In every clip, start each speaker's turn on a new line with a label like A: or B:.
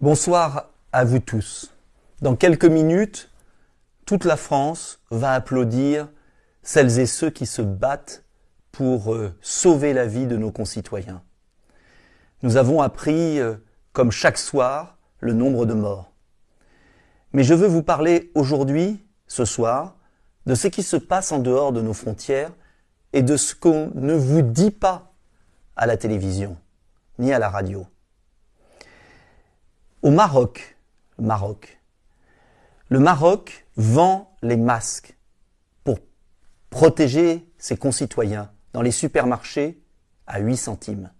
A: Bonsoir à vous tous. Dans quelques minutes, toute la France va applaudir celles et ceux qui se battent pour sauver la vie de nos concitoyens. Nous avons appris, comme chaque soir, le nombre de morts. Mais je veux vous parler aujourd'hui, ce soir, de ce qui se passe en dehors de nos frontières et de ce qu'on ne vous dit pas à la télévision, ni à la radio. Au Maroc, le Maroc vend les masques pour protéger ses concitoyens dans les supermarchés à 8 centimes.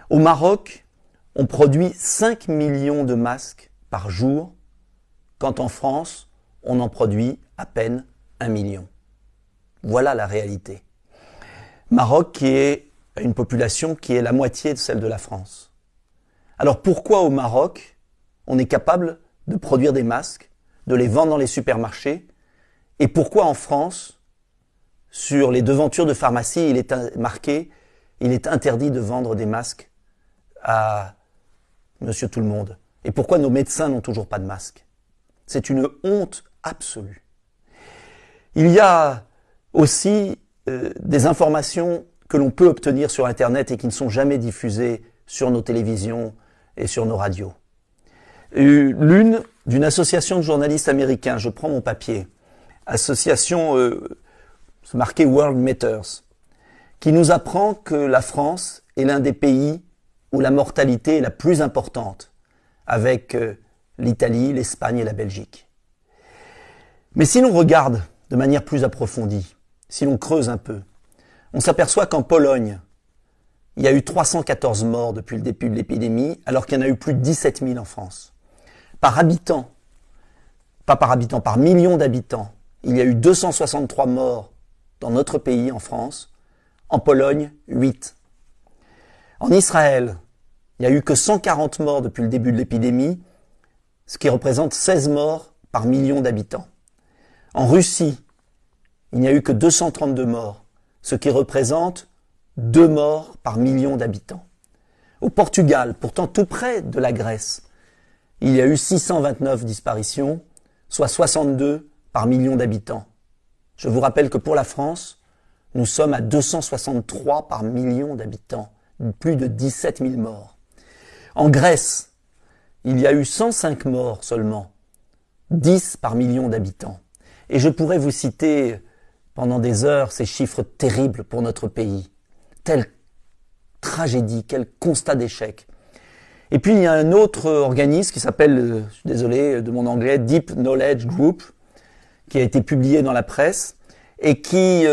A: Au Maroc, on produit 5 millions de masques par jour, quand en France, on en produit à peine 1 million. Voilà la réalité. Maroc qui est une population qui est la moitié de celle de la France. Alors pourquoi au Maroc, on est capable de produire des masques, de les vendre dans les supermarchés, et pourquoi en France, sur les devantures de pharmacie, il est marqué « Il est interdit de vendre des masques à Monsieur Tout-le-Monde ». Et pourquoi nos médecins n'ont toujours pas de masques? C'est une honte absolue. Il y a aussi des informations que l'on peut obtenir sur Internet et qui ne sont jamais diffusées sur nos télévisions et sur nos radios. L'une d'une association de journalistes américains, je prends mon papier, association marquée World Matters, qui nous apprend que la France est l'un des pays où la mortalité est la plus importante, avec l'Italie, l'Espagne et la Belgique. Mais si l'on regarde de manière plus approfondie, si l'on creuse un peu, on s'aperçoit qu'en Pologne, il y a eu 314 morts depuis le début de l'épidémie, alors qu'il y en a eu plus de 17 000 en France. Par habitant, pas par habitant, par million d'habitants, il y a eu 263 morts dans notre pays, en France. En Pologne, 8. En Israël, il n'y a eu que 140 morts depuis le début de l'épidémie, ce qui représente 16 morts par million d'habitants. En Russie, il n'y a eu que 232 morts, ce qui représente 2 morts par million d'habitants. Au Portugal, pourtant tout près de la Grèce, il y a eu 629 disparitions, soit 62 par million d'habitants. Je vous rappelle que pour la France, nous sommes à 263 par million d'habitants, plus de 17 000 morts. En Grèce, il y a eu 105 morts seulement, 10 par million d'habitants. Et je pourrais vous citer pendant des heures ces chiffres terribles pour notre pays. Telle tragédie, quel constat d'échec. Et puis il y a un autre organisme qui s'appelle, je suis désolé de mon anglais, Deep Knowledge Group, qui a été publié dans la presse et qui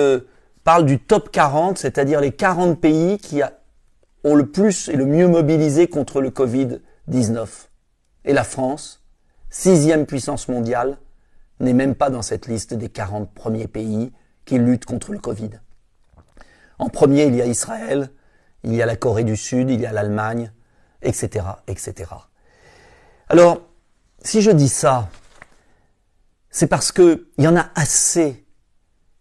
A: parle du top 40, c'est-à-dire les 40 pays qui ont le plus et le mieux mobilisé contre le Covid-19. Et la France, 6e puissance mondiale, n'est même pas dans cette liste des 40 premiers pays qui luttent contre le Covid. En premier, il y a Israël, il y a la Corée du Sud, il y a l'Allemagne, etc., etc. Alors, si je dis ça, c'est parce qu'il y en a assez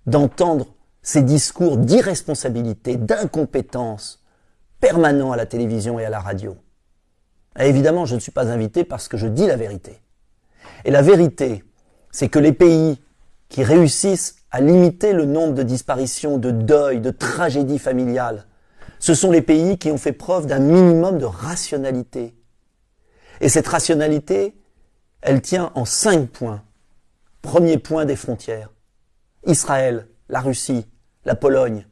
A: d'entendre ces discours d'irresponsabilité, d'incompétence permanents à la télévision et à la radio. Et évidemment, je ne suis pas invité parce que je dis la vérité. Et la vérité, c'est que les pays qui réussissent à limiter le nombre de disparitions, de deuils, de tragédies familiales, ce sont les pays qui ont fait preuve d'un minimum de rationalité. Et cette rationalité, elle tient en 5 points. Premier point, des frontières. Israël, la Russie, la Pologne,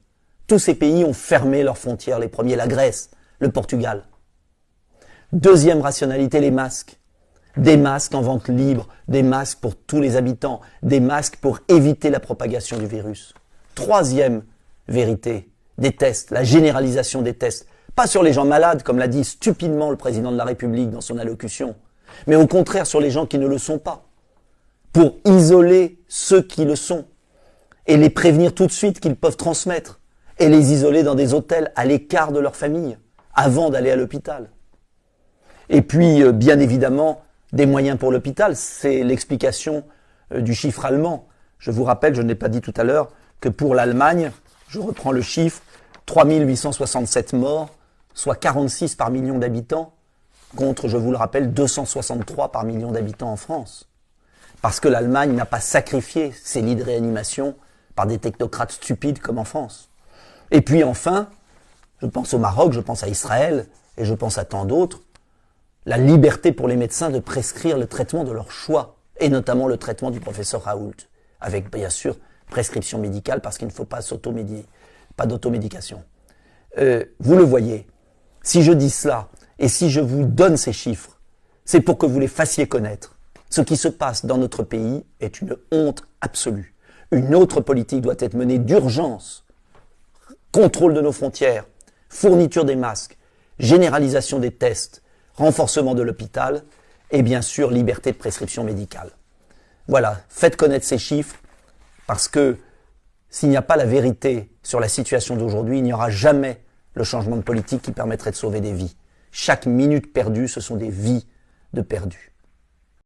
A: tous ces pays ont fermé leurs frontières, les premiers, la Grèce, le Portugal. Deuxième rationalité, les masques. Des masques en vente libre, des masques pour tous les habitants, des masques pour éviter la propagation du virus. Troisième vérité, des tests, la généralisation des tests. Pas sur les gens malades, comme l'a dit stupidement le président de la République dans son allocution, mais au contraire sur les gens qui ne le sont pas, pour isoler ceux qui le sont et les prévenir tout de suite qu'ils peuvent transmettre et les isoler dans des hôtels à l'écart de leur famille avant d'aller à l'hôpital. Et puis, bien évidemment, des moyens pour l'hôpital, c'est l'explication du chiffre allemand. Je vous rappelle, je ne l'ai pas dit tout à l'heure, que pour l'Allemagne, je reprends le chiffre, 3 867 morts, soit 46 par million d'habitants, contre, je vous le rappelle, 263 par million d'habitants en France. Parce que l'Allemagne n'a pas sacrifié ses lits de réanimation par des technocrates stupides comme en France. Et puis enfin, je pense au Maroc, je pense à Israël, et je pense à tant d'autres, la liberté pour les médecins de prescrire le traitement de leur choix, et notamment le traitement du professeur Raoult, avec bien sûr prescription médicale parce qu'il ne faut pas s'automédier, pas d'automédication. Vous le voyez, si je dis cela, et si je vous donne ces chiffres, c'est pour que vous les fassiez connaître. Ce qui se passe dans notre pays est une honte absolue. Une autre politique doit être menée d'urgence. Contrôle de nos frontières, fourniture des masques, généralisation des tests, renforcement de l'hôpital et bien sûr liberté de prescription médicale. Voilà, faites connaître ces chiffres parce que s'il n'y a pas la vérité sur la situation d'aujourd'hui, il n'y aura jamais le changement de politique qui permettrait de sauver des vies. Chaque minute perdue, ce sont des vies de perdues.